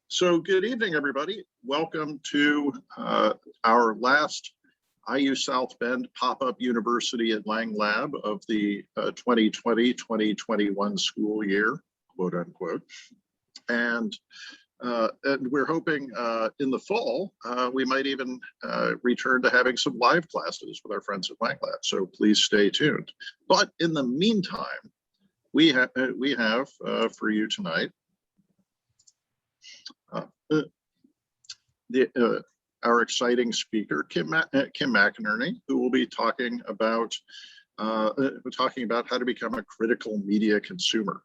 So good evening, everybody. Welcome to our last IU South Bend pop-up University at Lang Lab of the 2020-2021 school year, quote unquote. And we're hoping in the fall, we might even return to having some live classes with our friends at Lang Lab. So please stay tuned. But in the meantime, we have for you tonight, our exciting speaker, Kim McInerney, who will be talking about how to become a critical media consumer.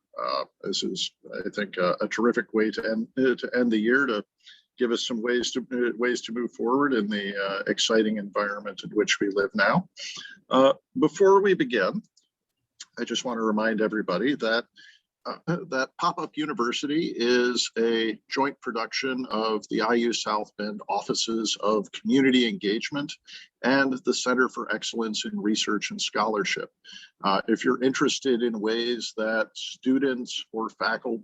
This is, I think, a terrific way to end the year, to give us some ways to move forward in the exciting environment in which we live now. Before we begin, I just want to remind everybody that that Pop-Up University is a joint production of the IU South Bend Offices of Community Engagement and the Center for Excellence in Research and Scholarship. If you're interested in ways that students or faculty,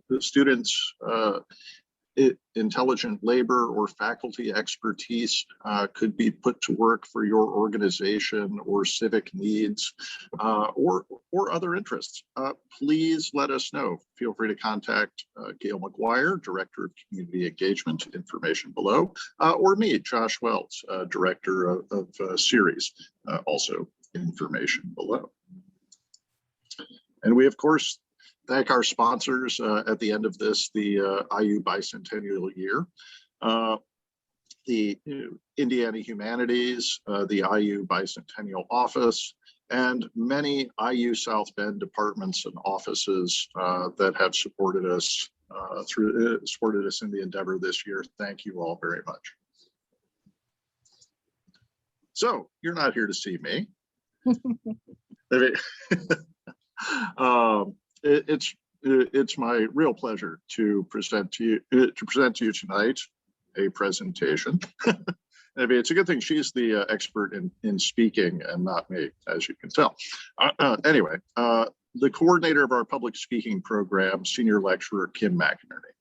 intelligent labor or faculty expertise could be put to work for your organization or civic needs or other interests, please let us know. Feel free to contact Gail McGuire, Director of Community Engagement, information below, or me, Josh Wells, Director of Series, also information below. And we, of course, thank our sponsors at the end of this, the IU Bicentennial Year, the Indiana Humanities, the IU Bicentennial Office, and many IU South Bend departments and offices that have supported us in the endeavor this year. Thank you all very much. So you're not here to see me. It's my real pleasure to present to you tonight a presentation. Maybe it's a good thing she's the expert in speaking and not me, as you can tell. Anyway, the coordinator of our public speaking program, Senior Lecturer Kim McInerney.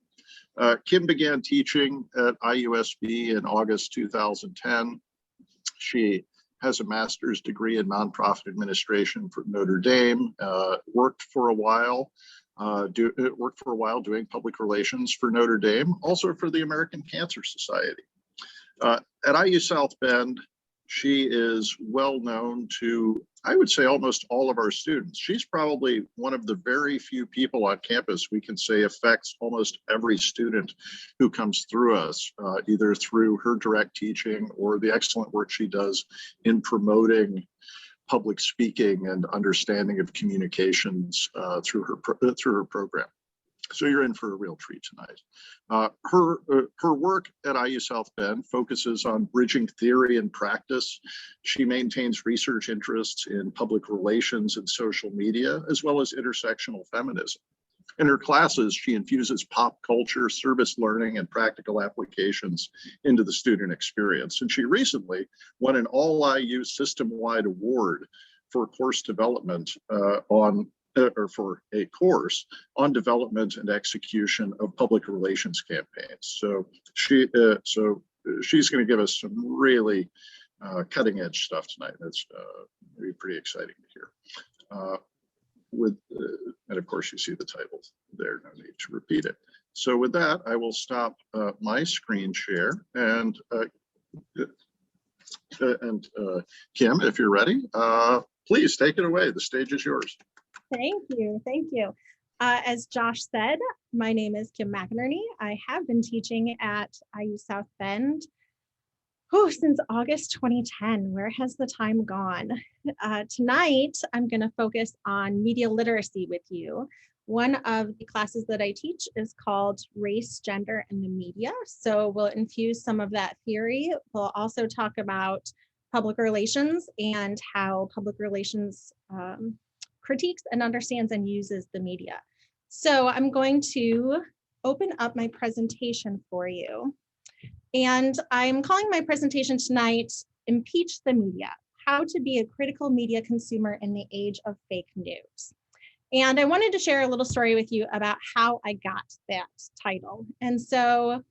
Kim began teaching at IUSB in August 2010. She has a master's degree in nonprofit administration from Notre Dame, worked for a while doing public relations for Notre Dame, also for the American Cancer Society. At IU South Bend, she is well known to, I would say, almost all of our students. She's probably one of the very few people on campus we can say affects almost every student who comes through us, either through her direct teaching or the excellent work she does in promoting public speaking and understanding of communications through her program. So you're in for a real treat tonight. Her work at IU South Bend focuses on bridging theory and practice. She maintains research interests in public relations and social media, as well as intersectional feminism. In her classes, she infuses pop culture, service learning, and practical applications into the student experience. And she recently won an all-IU system-wide award for course development for a course on development and execution of public relations campaigns. So she's going to give us some really cutting edge stuff tonight. That's going to be pretty exciting to hear. And of course you see the title there, no need to repeat it. So with that, I will stop my screen share and Kim, if you're ready, please take it away. The stage is yours. Thank you. Thank you. As Josh said, my name is Kim McInerney. I have been teaching at IU South Bend since August 2010. Where has the time gone? Tonight, I'm going to focus on media literacy with you. One of the classes that I teach is called Race, Gender, and the Media. So we'll infuse some of that theory. We'll also talk about public relations and how public relations critiques and understands and uses the media. So I'm going to open up my presentation for you. And I'm calling my presentation tonight, Impeach the Media, How to Be a Critical Media Consumer in the Age of Fake News. And I wanted to share a little story with you about how I got that title. And so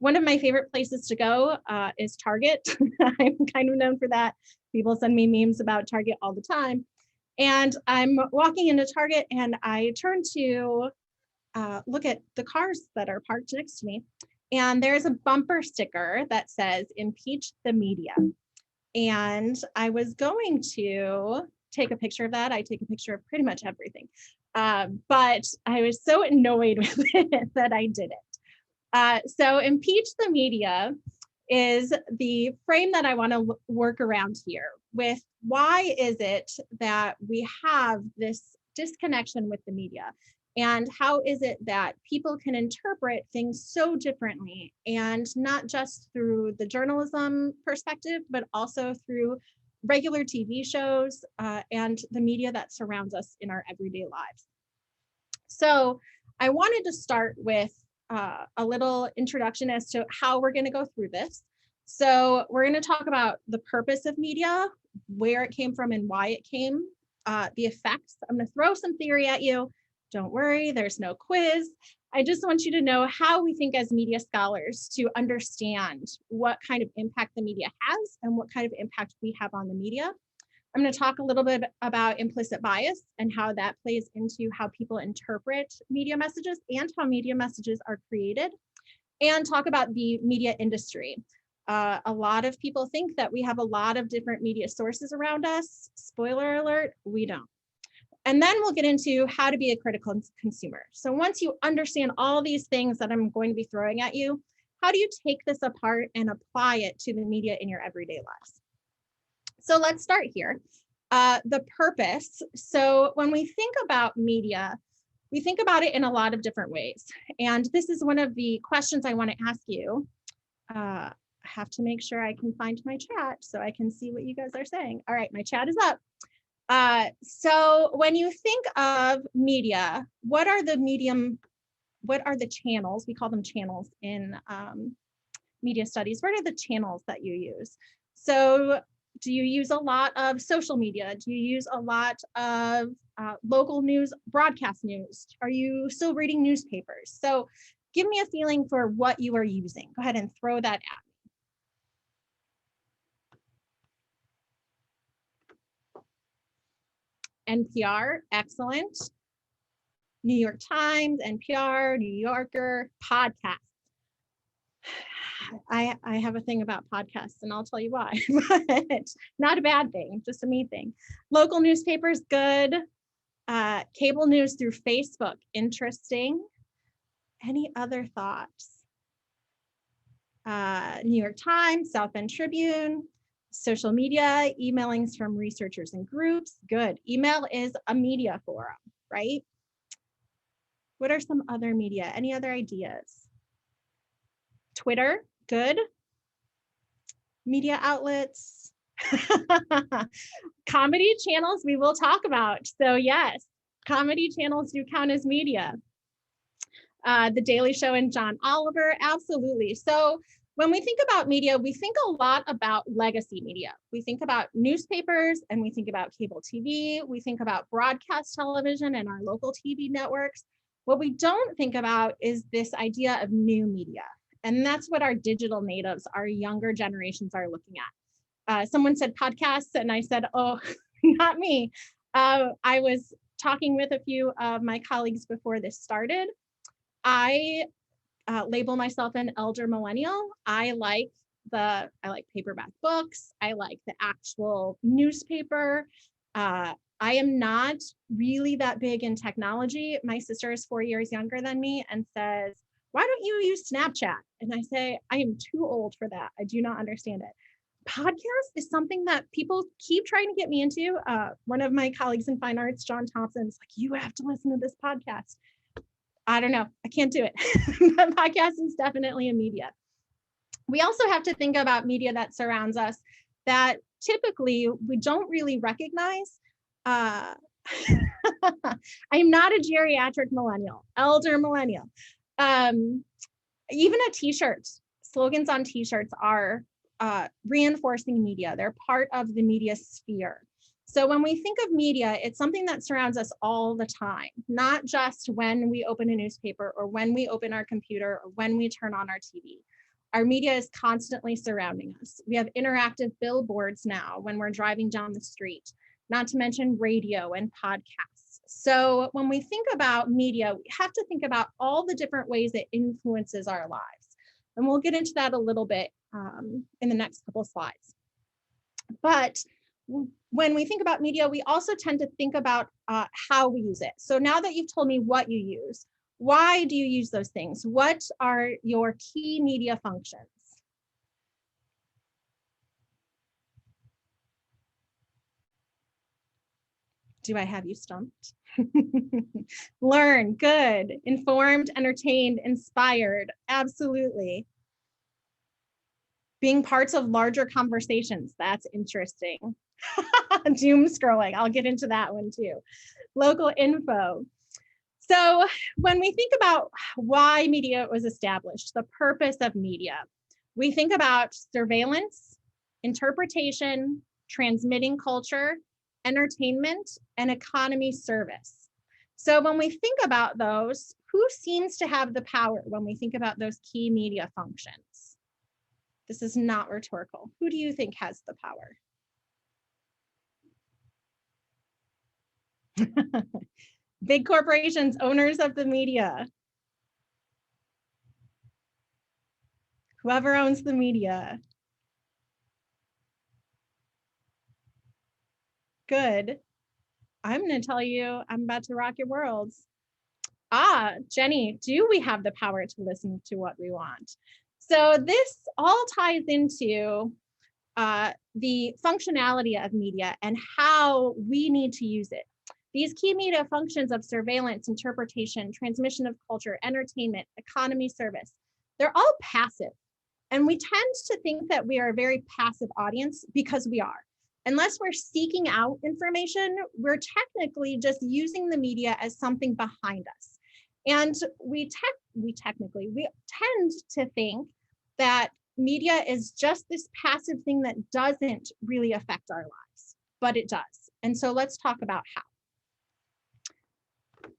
One of my favorite places to go is Target. I'm kind of known for that. People send me memes about Target all the time. And I'm walking into Target and I turn to look at the cars that are parked next to me. And there's a bumper sticker that says, "Impeach the media." And I was going to take a picture of that. I take a picture of pretty much everything. But I was so annoyed with it that I didn't. So impeach the media is the frame that I want to work around here with. Why is it that we have this disconnection with the media? And how is it that people can interpret things so differently, and not just through the journalism perspective, but also through regular TV shows and the media that surrounds us in our everyday lives? So I wanted to start with a little introduction as to how we're going to go through this. So we're going to talk about the purpose of media, where it came from and why it came, the effects. I'm going to throw some theory at you. Don't worry, there's no quiz. I just want you to know how we think as media scholars to understand what kind of impact the media has and what kind of impact we have on the media. I'm going to talk a little bit about implicit bias and how that plays into how people interpret media messages and how media messages are created, and talk about the media industry. A lot of people think that we have a lot of different media sources around us. Spoiler alert, we don't. And then we'll get into how to be a critical consumer. So once you understand all these things that I'm going to be throwing at you, how do you take this apart and apply it to the media in your everyday lives? So let's start here. The purpose. So when we think about media, we think about it in a lot of different ways. And this is one of the questions I want to ask you. I have to make sure I can find my chat so I can see what you guys are saying. All right, my chat is up. So when you think of media, what are the channels? We call them channels in media studies. What are the channels that you use? So do you use a lot of social media? Do you use a lot of local news, broadcast news? Are you still reading newspapers? So give me a feeling for what you are using. Go ahead and throw that at me. NPR, excellent. New York Times, NPR, New Yorker, podcast. I have a thing about podcasts, and I'll tell you why, but not a bad thing, just a me thing. Local newspapers, good. Cable news through Facebook, interesting. Any other thoughts? New York Times, South Bend Tribune, social media, emailings from researchers and groups, good. Email is a media forum, right? What are some other media? Any other ideas? Twitter, good. Media outlets. Comedy channels we will talk about. So yes, comedy channels do count as media. The Daily Show and John Oliver, absolutely. So when we think about media, we think a lot about legacy media. We think about newspapers and we think about cable TV. We think about broadcast television and our local TV networks. What we don't think about is this idea of new media. And that's what our digital natives, our younger generations are looking at. Someone said podcasts, and I said, oh, not me. I was talking with a few of my colleagues before this started. I label myself an elder millennial. I like paperback books. I like the actual newspaper. I am not really that big in technology. My sister is 4 years younger than me and says, why don't you use Snapchat? And I say, I am too old for that. I do not understand it. Podcast is something that people keep trying to get me into. One of my colleagues in fine arts, John Thompson, is like, you have to listen to this podcast. I don't know. I can't do it. But podcast is definitely a media. We also have to think about media that surrounds us that typically we don't really recognize. I am not a geriatric millennial, elder millennial. Even a t-shirt, slogans on t-shirts are reinforcing media. They're part of the media sphere. So when we think of media, it's something that surrounds us all the time, not just when we open a newspaper or when we open our computer or when we turn on our TV. Our media is constantly surrounding us. We have interactive billboards now when we're driving down the street, not to mention radio and podcasts. So when we think about media, we have to think about all the different ways it influences our lives. And we'll get into that a little bit in the next couple of slides. But when we think about media, we also tend to think about how we use it. So now that you've told me what you use, why do you use those things? What are your key media functions? Do I have you stumped? Learn, good, informed, entertained, inspired, absolutely. Being parts of larger conversations, that's interesting. Doom scrolling, I'll get into that one too. Local info. So when we think about why media was established, the purpose of media, we think about surveillance, interpretation, transmitting culture, entertainment, and economy service. So when we think about those, who seems to have the power when we think about those key media functions? This is not rhetorical. Who do you think has the power? Big corporations, owners of the media. Whoever owns the media. Good. I'm going to tell you, I'm about to rock your worlds. Jenny, do we have the power to listen to what we want? So this all ties into the functionality of media and how we need to use it. These key media functions of surveillance, interpretation, transmission of culture, entertainment, economy, service, they're all passive. And we tend to think that we are a very passive audience because we are. Unless we're seeking out information, we're technically just using the media as something behind us. And we tend to think that media is just this passive thing that doesn't really affect our lives, but it does. And so let's talk about how.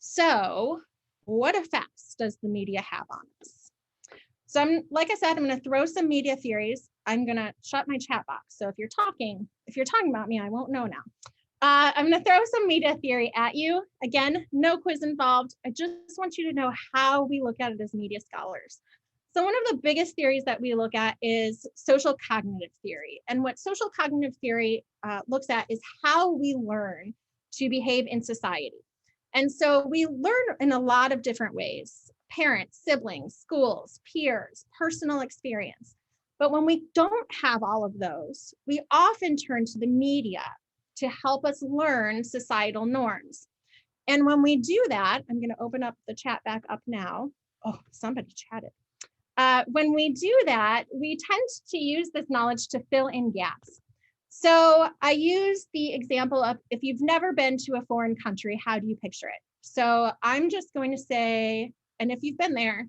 So what effects does the media have on us? So like I said, I'm going to throw some media theories. I'm going to shut my chat box. So if you're talking about me, I won't know now. I'm going to throw some media theory at you. Again, no quiz involved. I just want you to know how we look at it as media scholars. So one of the biggest theories that we look at is social cognitive theory. And what social cognitive theory looks at is how we learn to behave in society. And so we learn in a lot of different ways: parents, siblings, schools, peers, personal experience. But when we don't have all of those, we often turn to the media to help us learn societal norms. And when we do that, I'm going to open up the chat back up now. Oh, somebody chatted. When we do that, we tend to use this knowledge to fill in gaps. So I use the example of, if you've never been to a foreign country, how do you picture it? So I'm just going to say, and if you've been there,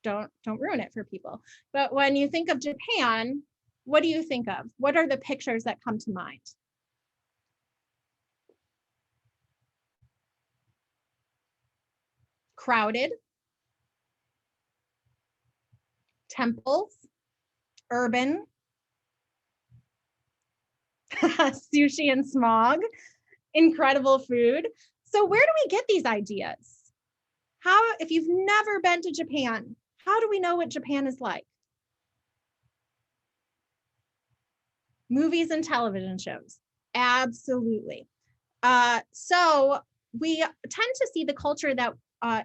don't ruin it for people. But when you think of Japan, what do you think of? What are the pictures that come to mind? Crowded, temples, urban, sushi and smog, incredible food. So where do we get these ideas? If you've never been to Japan, how do we know what Japan is like? Movies and television shows, absolutely. So we tend to see the culture that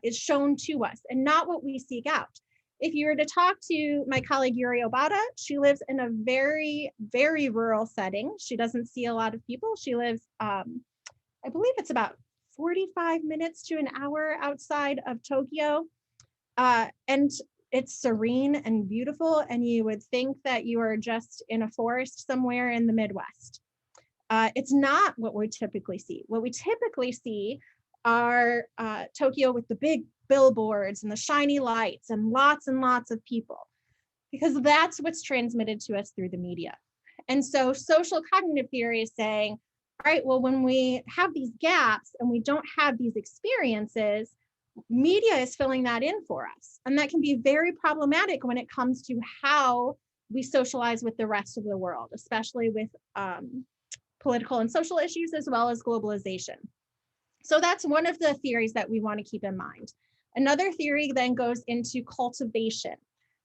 is shown to us and not what we seek out. If you were to talk to my colleague Yuri Obata, she lives in a very, very rural setting. She doesn't see a lot of people. She lives, I believe it's about 45 minutes to an hour outside of Tokyo. And it's serene and beautiful, and you would think that you are just in a forest somewhere in the Midwest. It's not what we typically see. What we typically see are Tokyo with the big billboards and the shiny lights and lots of people, because that's what's transmitted to us through the media. And so social cognitive theory is saying, all right, well, when we have these gaps and we don't have these experiences, media is filling that in for us. And that can be very problematic when it comes to how we socialize with the rest of the world, especially with political and social issues, as well as globalization. So that's one of the theories that we want to keep in mind. Another theory then goes into cultivation.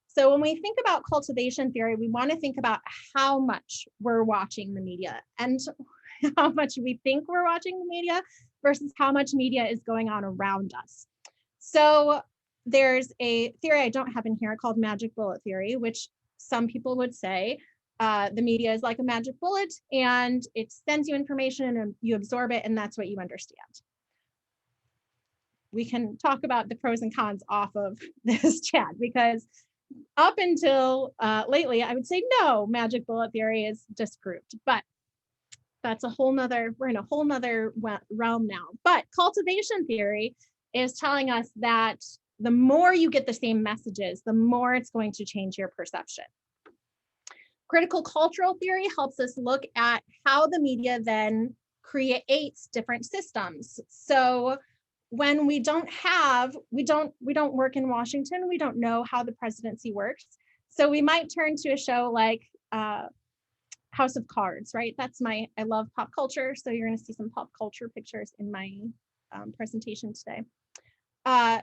So when we think about cultivation theory, we want to think about how much we're watching the media and how much we think we're watching the media versus how much media is going on around us. So there's a theory I don't have in here called magic bullet theory, which some people would say the media is like a magic bullet and it sends you information and you absorb it and that's what you understand. We can talk about the pros and cons off of this chat because up until lately, I would say no, magic bullet theory is disproved, but that's a whole nother, we're in a whole nother realm now. But cultivation theory is telling us that the more you get the same messages, the more it's going to change your perception. Critical cultural theory helps us look at how the media then creates different systems. So when we don't work in Washington, we don't know how the presidency works. So we might turn to a show like House of Cards, right? I love pop culture. So you're gonna see some pop culture pictures in my presentation today. I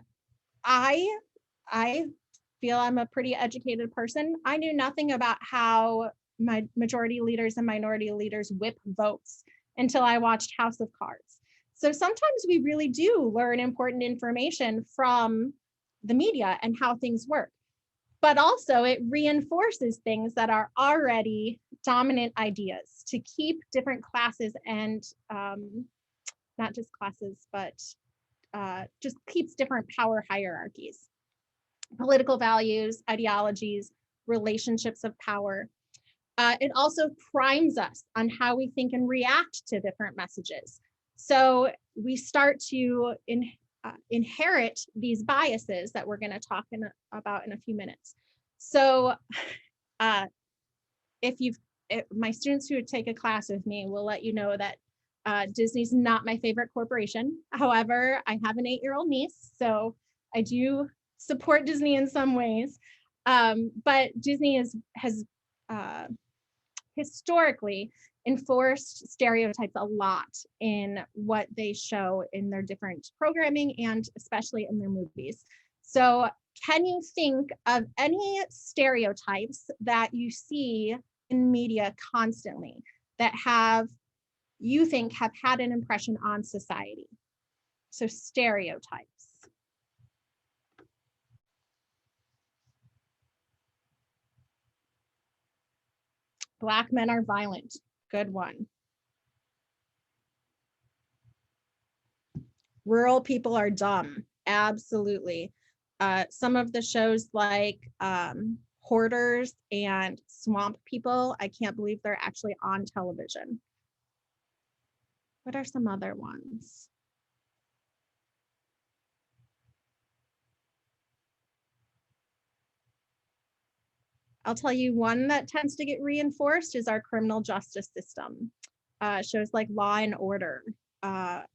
feel I'm a pretty educated person. I knew nothing about how my majority leaders and minority leaders whip votes until I watched House of Cards. So sometimes we really do learn important information from the media and how things work. But also it reinforces things that are already dominant ideas to keep different classes and not just classes, but just keeps different power hierarchies, political values, ideologies, relationships of power. It also primes us on how we think and react to different messages. So we start to inherit these biases that we're going to talk about in a few minutes. So if my students who take a class with me will let you know that Disney's not my favorite corporation. However, I have an 8-year-old niece, so I do support Disney in some ways. But Disney has historically enforced stereotypes a lot in what they show in their different programming and especially in their movies. So can you think of any stereotypes that you see in media constantly that you think have had an impression on society? So stereotypes. Black men are violent. Good one. Rural people are dumb. Absolutely. Some of the shows like Hoarders and Swamp People, I can't believe they're actually on television. What are some other ones? I'll tell you one that tends to get reinforced is our criminal justice system. Shows like Law and Order,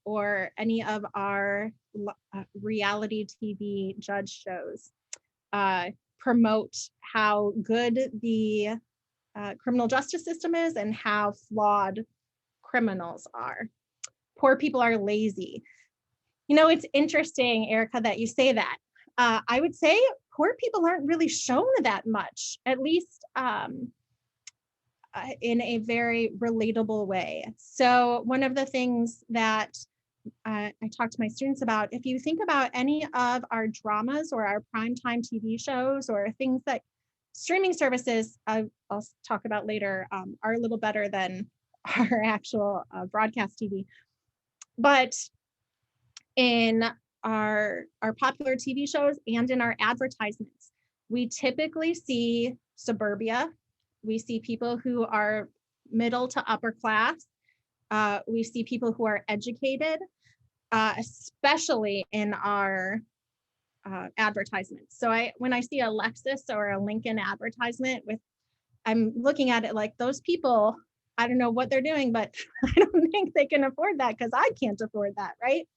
or any of our reality TV judge shows promote how good the criminal justice system is and how flawed criminals are. Poor people are lazy. You know, it's interesting, Erica, that you say that. I would say poor people aren't really shown that much, at least in a very relatable way. So one of the things that I talk to my students about, if you think about any of our dramas or our primetime TV shows or things that streaming services, I'll talk about later, are a little better than our actual broadcast TV. But in our popular TV shows and in our advertisements, we typically see suburbia. We see people who are middle to upper class. We see people who are educated, especially in our advertisements. So when I see a Lexus or a Lincoln advertisement I'm looking at it like those people, I don't know what they're doing, but I don't think they can afford that because I can't afford that, right?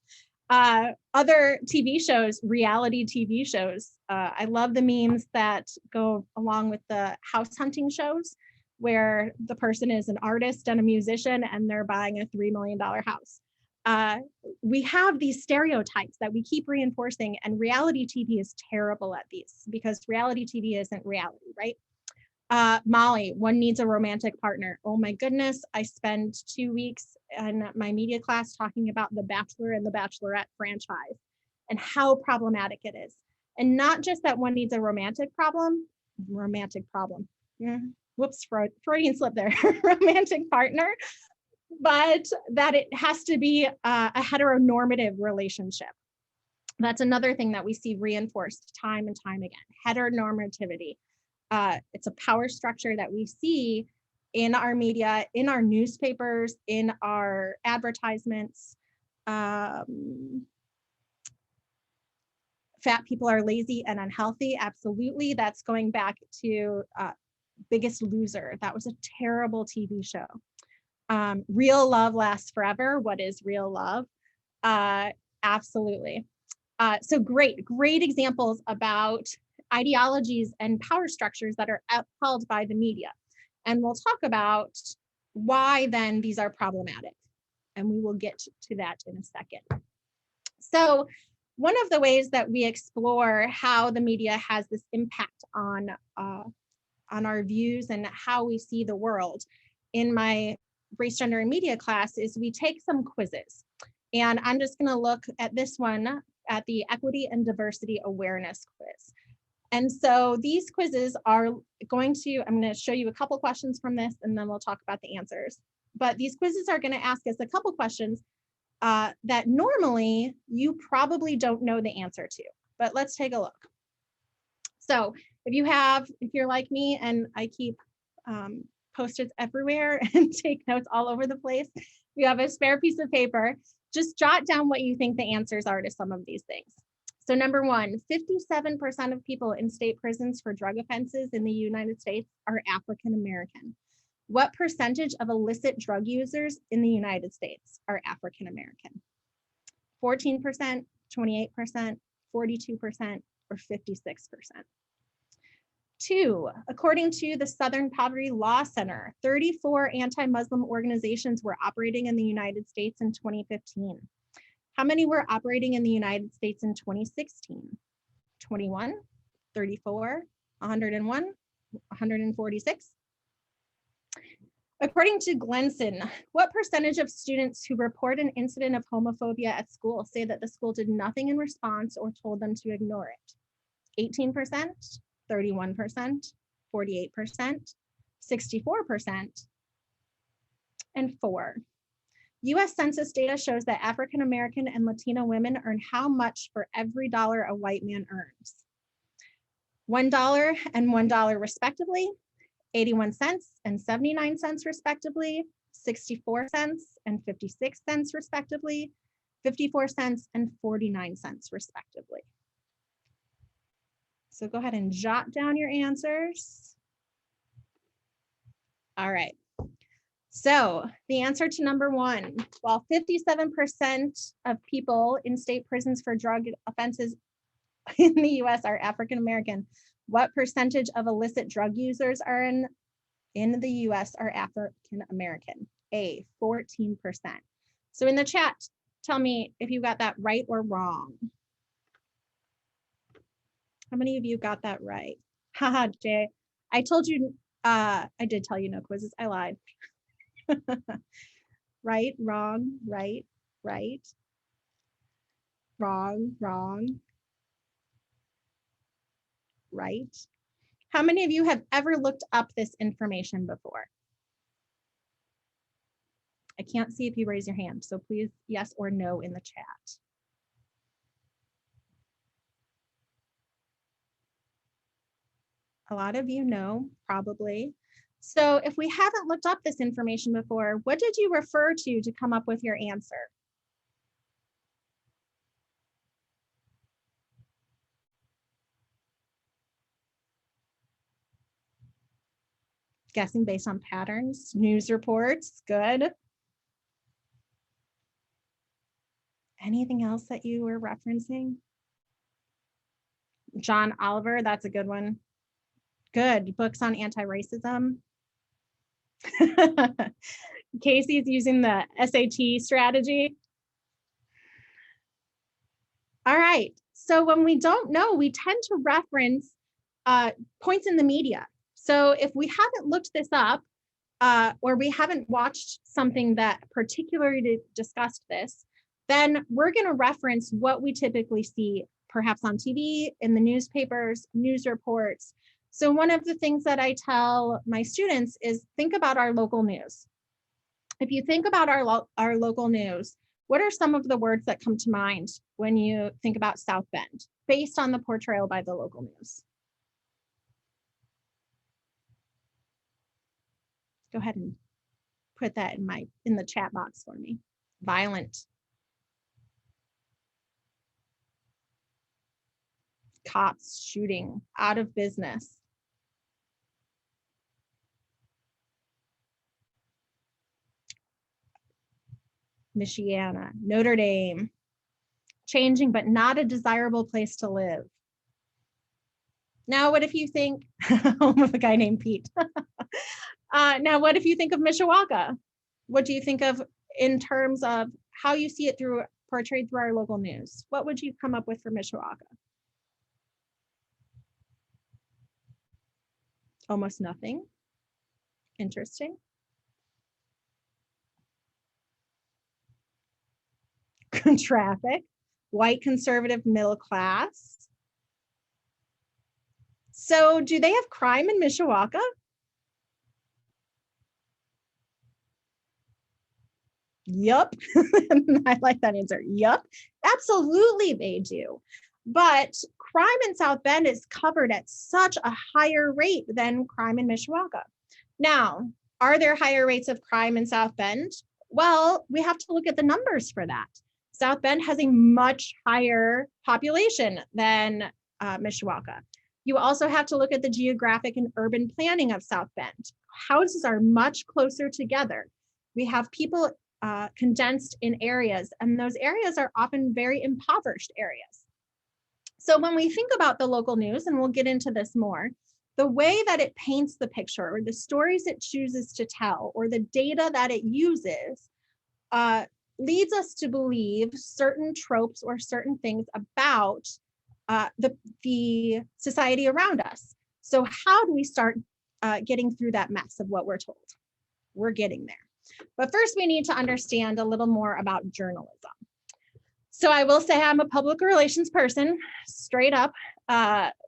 Other TV shows, reality TV shows. I love the memes that go along with the house hunting shows where the person is an artist and a musician and they're buying a $3 million house. We have these stereotypes that we keep reinforcing, and reality TV is terrible at these because reality TV isn't reality, right? Molly, one needs a romantic partner. Oh my goodness, I spent 2 weeks in my media class talking about The Bachelor and The Bachelorette franchise and how problematic it is. And not just that one needs a romantic problem. Yeah. Whoops, Freudian slip there, romantic partner, but that it has to be a heteronormative relationship. That's another thing that we see reinforced time and time again, heteronormativity. It's a power structure that we see in our media, in our newspapers, in our advertisements. Fat people are lazy and unhealthy. Absolutely. That's going back to Biggest Loser. That was a terrible TV show. Real love lasts forever. What is real love? Absolutely. So great examples about ideologies and power structures that are upheld by the media. And we'll talk about why then these are problematic. And we will get to that in a second. So one of the ways that we explore how the media has this impact on our views and how we see the world in my race, gender, and media class is we take some quizzes. And I'm just going to look at this one at the Equity and Diversity Awareness quiz. And so these quizzes are I'm going to show you a couple questions from this, and then we'll talk about the answers. But these quizzes are going to ask us a couple questions that normally you probably don't know the answer to, but let's take a look. So if you're like me and I keep Post-its everywhere and take notes all over the place, you have a spare piece of paper, just jot down what you think the answers are to some of these things. So number one, 57% of people in state prisons for drug offenses in the United States are African American. What percentage of illicit drug users in the United States are African American? 14%, 28%, 42%, or 56%? Two, according to the Southern Poverty Law Center, 34 anti-Muslim organizations were operating in the United States in 2015. How many were operating in the United States in 2016? 21, 34, 101, 146? According to Glenson, what percentage of students who report an incident of homophobia at school say that the school did nothing in response or told them to ignore it? 18%, 31%, 48%, 64%, and 4. US Census data shows that African American and Latino women earn how much for every dollar a white man earns? $1 and $1 respectively, 81 cents and 79 cents respectively, 64 cents and 56 cents respectively, 54 cents and 49 cents respectively. So go ahead and jot down your answers. All right. So the answer to number one, while 57% of people in state prisons for drug offenses in the US are African American, what percentage of illicit drug users are in the US are African American? A, 14%. So in the chat, tell me if you got that right or wrong. How many of you got that right? Haha, Jay. I told you, I did tell you no quizzes. I lied. Right, wrong, right, wrong, right. How many of you have ever looked up this information before? I can't see if you raise your hand, so please yes or no in the chat. A lot of you know, probably. So if we haven't looked up this information before, what did you refer to come up with your answer? Guessing based on patterns, news reports, good. Anything else that you were referencing? John Oliver, that's a good one. Good, books on anti-racism. Casey's using the SAT strategy. All right, so when we don't know, we tend to reference points in the media. So if we haven't looked this up, or we haven't watched something that particularly discussed this, then we're going to reference what we typically see, perhaps on TV, in the newspapers, news reports. So one of the things that I tell my students is think about our local news. If you think about our local news, what are some of the words that come to mind when you think about South Bend, based on the portrayal by the local news? Go ahead and put that in the chat box for me. Violent. Cops shooting, out of business. Michiana, Notre Dame, changing but not a desirable place to live. Now, what if you think, home of a guy named Pete? Now, what if you think of Mishawaka? What do you think of in terms of how you see it portrayed through our local news? What would you come up with for Mishawaka? Almost nothing. Interesting. Traffic, white conservative middle class. So do they have crime in Mishawaka? Yup. I like that answer. Yup. Absolutely they do. But crime in South Bend is covered at such a higher rate than crime in Mishawaka. Now, are there higher rates of crime in South Bend? Well, we have to look at the numbers for that. South Bend has a much higher population than Mishawaka. You also have to look at the geographic and urban planning of South Bend. Houses are much closer together. We have people condensed in areas, and those areas are often very impoverished areas. So when we think about the local news, and we'll get into this more, the way that it paints the picture, or the stories it chooses to tell, or the data that it uses, leads us to believe certain tropes or certain things about the society around us. So how do we start getting through that mess of what we're told? We're getting there. But first, we need to understand a little more about journalism. So I will say I'm a public relations person, straight up.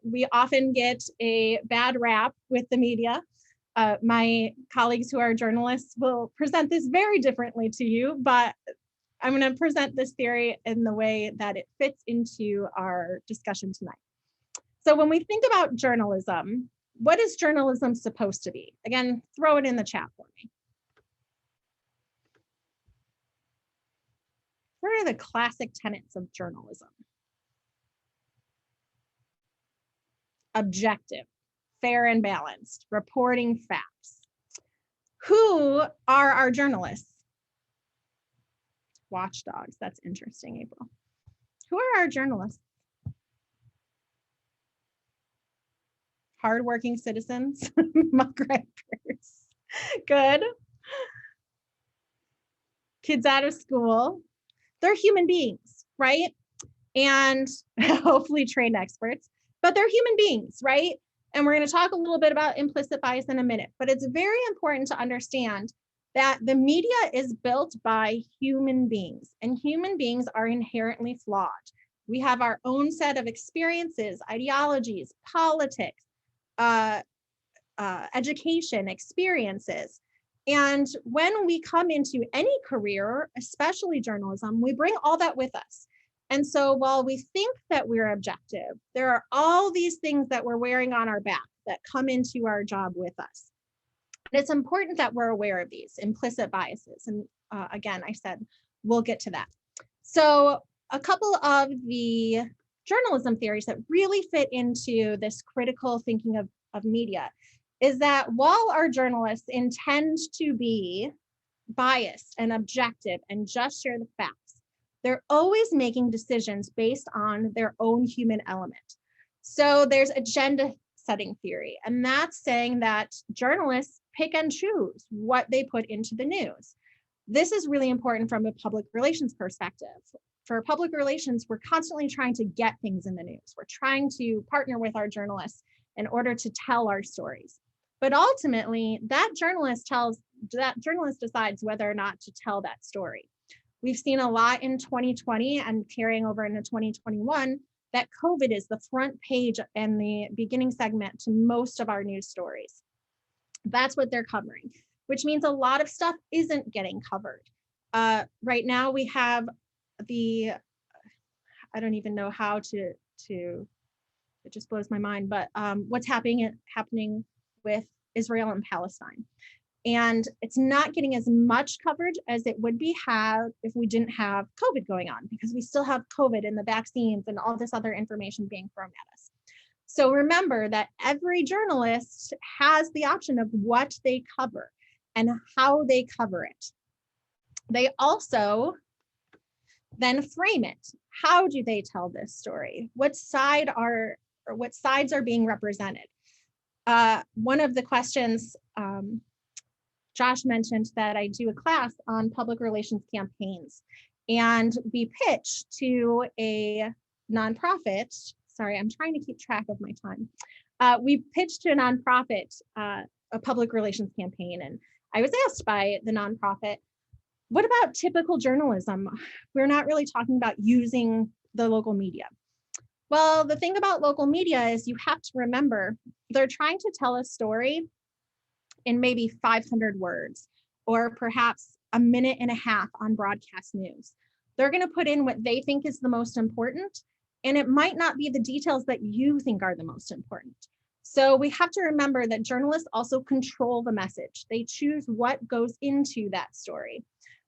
We often get a bad rap with the media. My colleagues who are journalists will present this very differently to you, but I'm going to present this theory in the way that it fits into our discussion tonight. So when we think about journalism, what is journalism supposed to be? Again, throw it in the chat for me. What are the classic tenets of journalism? Objective, fair and balanced, reporting facts. Who are our journalists? Watchdogs. That's interesting, April. Who are our journalists? Hardworking citizens, muckrakers. Good. Kids out of school. They're human beings, right? And hopefully trained experts, but they're human beings, right? And we're going to talk a little bit about implicit bias in a minute, but it's very important to understand that the media is built by human beings, and human beings are inherently flawed. We have our own set of experiences, ideologies, politics, education, experiences. And when we come into any career, especially journalism, we bring all that with us. And so while we think that we're objective, there are all these things that we're wearing on our back that come into our job with us. And it's important that we're aware of these implicit biases. And again, I said, we'll get to that. So a couple of the journalism theories that really fit into this critical thinking of media is that while our journalists intend to be biased and objective and just share the facts, They're always making decisions based on their own human element. So there's agenda setting theory, and that's saying that journalists pick and choose what they put into the news. This is really important from a public relations perspective. For public relations, we're constantly trying to get things in the news. We're trying to partner with our journalists in order to tell our stories. But ultimately, that journalist decides whether or not to tell that story. We've seen a lot in 2020 and carrying over into 2021 that COVID is the front page and the beginning segment to most of our news stories. That's what they're covering, which means a lot of stuff isn't getting covered. Right now we have I don't even know how to it just blows my mind, but what's happening with Israel and Palestine. And it's not getting as much coverage as it would be if we didn't have COVID going on, because we still have COVID and the vaccines and all this other information being thrown at us. So remember that every journalist has the option of what they cover and how they cover it. They also then frame it. How do they tell this story? What sides are being represented? One of the questions, Josh mentioned that I do a class on public relations campaigns, and we pitch to a nonprofit. Sorry, I'm trying to keep track of my time. We pitched to a nonprofit, a public relations campaign, and I was asked by the nonprofit, what about typical journalism? We're not really talking about using the local media. Well, the thing about local media is you have to remember they're trying to tell a story in maybe 500 words, or perhaps a minute and a half on broadcast news. They're going to put in what they think is the most important, and it might not be the details that you think are the most important. So we have to remember that journalists also control the message. They choose what goes into that story.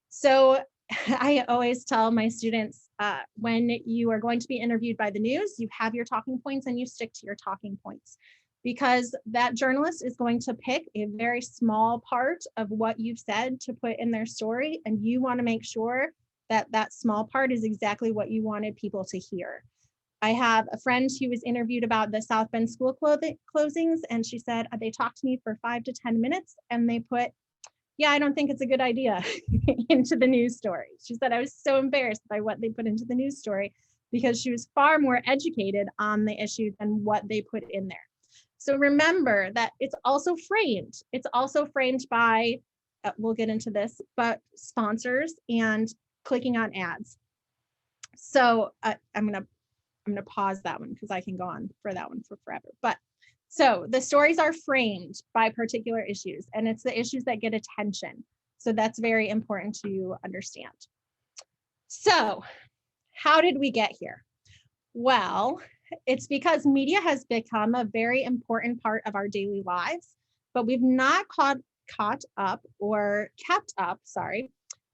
So I always tell my students, when you are going to be interviewed by the news, you have your talking points and you stick to your talking points, because that journalist is going to pick a very small part of what you've said to put in their story, and you want to make sure that that small part is exactly what you wanted people to hear. I have a friend who was interviewed about the South Bend school closings, and she said they talked to me for 5 to 10 minutes and they put, yeah, I don't think it's a good idea into the news story. She said, I was so embarrassed by what they put into the news story, because she was far more educated on the issue than what they put in there. So remember that it's also framed. It's also framed by, we'll get into this, but sponsors and clicking on ads. So I'm gonna pause that one because I can go on for that one for forever. But so the stories are framed by particular issues, and it's the issues that get attention. So that's very important to understand. So how did we get here? Well, it's because media has become a very important part of our daily lives, but we've not caught up or kept up,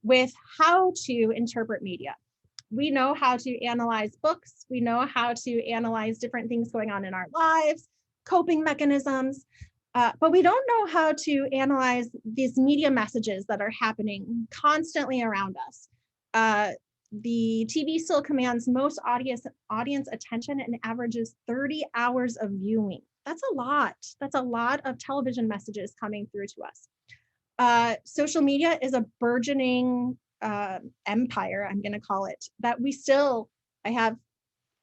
with how to interpret media. We know how to analyze books. We know how to analyze different things going on in our lives, coping mechanisms, but we don't know how to analyze these media messages that are happening constantly around us. The TV still commands most audience attention and averages 30 hours of viewing. That's a lot. That's a lot of television messages coming through to us. Social media is a burgeoning empire, I'm going to call it, that I have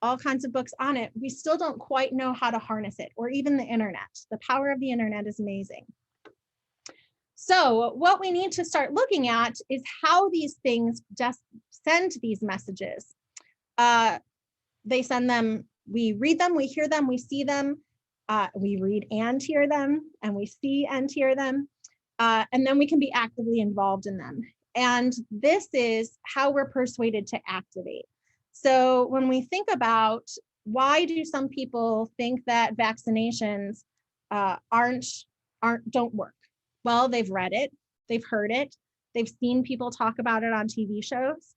all kinds of books on it. We still don't quite know how to harness it, or even the internet. The power of the internet is amazing. So what we need to start looking at is how these things just send these messages. They send them, we read them, we hear them, we see them, we read and hear them, and we see and hear them, and then we can be actively involved in them. And this is how we're persuaded to activate. So when we think about why do some people think that vaccinations don't work? Well, they've read it, they've heard it, they've seen people talk about it on TV shows.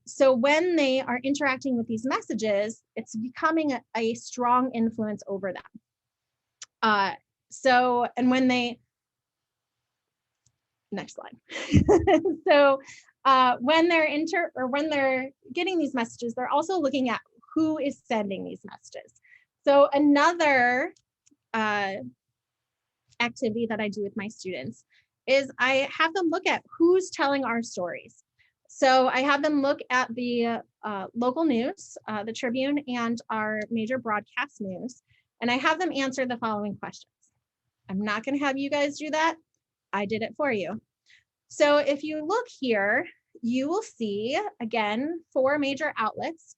So when they are interacting with these messages, it's becoming a strong influence over them. And when they, next slide. So when they're getting these messages, they're also looking at who is sending these messages. So another activity that I do with my students is I have them look at who's telling our stories. So I have them look at the local news, the Tribune, and our major broadcast news, and I have them answer the following questions. I'm not going to have you guys do that. I did it for you. So if you look here, you will see, again, 4 major outlets.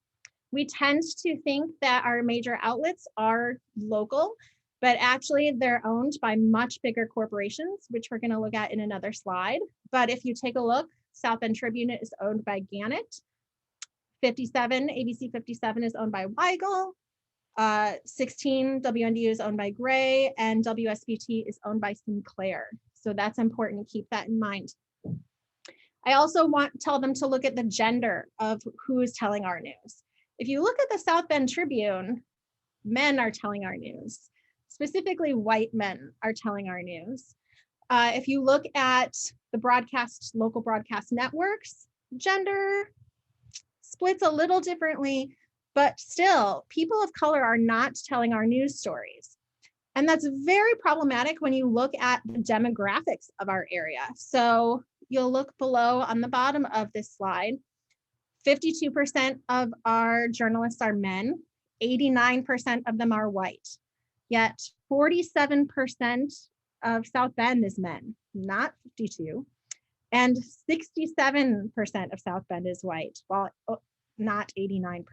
We tend to think that our major outlets are local, but actually they're owned by much bigger corporations, which we're going to look at in another slide. But if you take a look, South Bend Tribune is owned by Gannett. 57, ABC 57 is owned by Weigel. 16, WNDU is owned by Gray, and WSBT is owned by Sinclair. So that's important to keep that in mind. I also tell them to look at the gender of who is telling our news. If you look at the South Bend Tribune, men are telling our news. Specifically, white men are telling our news. If you look at the local broadcast networks, gender splits a little differently, but still, people of color are not telling our news stories. And that's very problematic when you look at the demographics of our area. So you'll look below on the bottom of this slide. 52% of our journalists are men, 89% of them are white. Yet 47% of South Bend is men, not 52. And 67% of South Bend is white, while not 89%.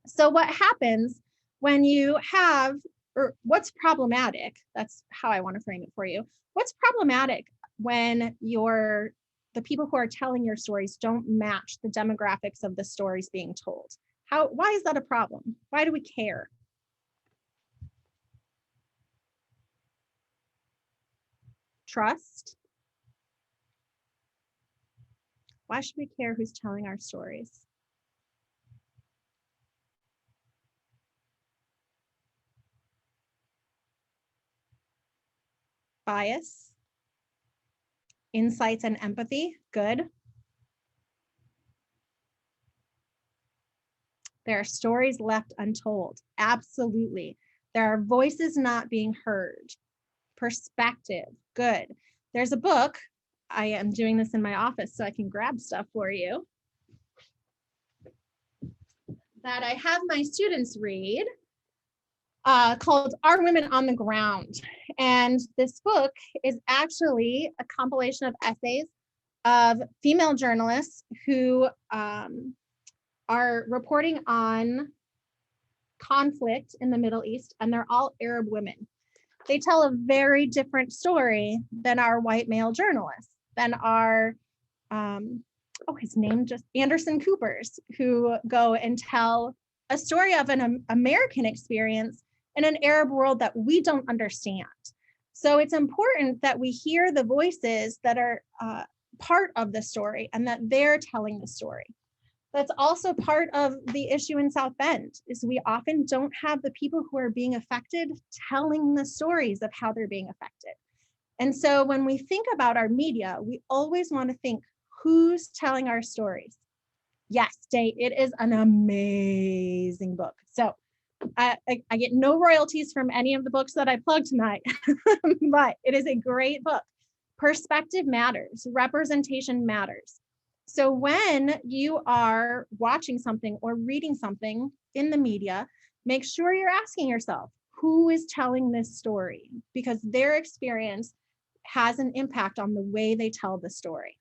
So what happens when you have, or what's problematic, that's how I want to frame it for you. What's problematic when the people who are telling your stories don't match the demographics of the stories being told? Why is that a problem? Why do we care? Trust. Why should we care who's telling our stories? Bias. Insights and empathy, good. There are stories left untold, absolutely. There are voices not being heard. Perspective, good. There's a book, I am doing this in my office so I can grab stuff for you, that I have my students read called Are Women on the Ground? And this book is actually a compilation of essays of female journalists who are reporting on conflict in the Middle East, and they're all Arab women. They tell a very different story than our white male journalists, than our, his name just, Anderson Coopers, who go and tell a story of an American experience in an Arab world that we don't understand. So it's important that we hear the voices that are part of the story and that they're telling the story. That's also part of the issue in South Bend, is we often don't have the people who are being affected telling the stories of how they're being affected. And so when we think about our media, we always want to think, who's telling our stories? Yes, Day, it is an amazing book. So I get no royalties from any of the books that I plug tonight, but it is a great book. Perspective matters, representation matters. So when you are watching something or reading something in the media, make sure you're asking yourself, who is telling this story? Because their experience has an impact on the way they tell the story.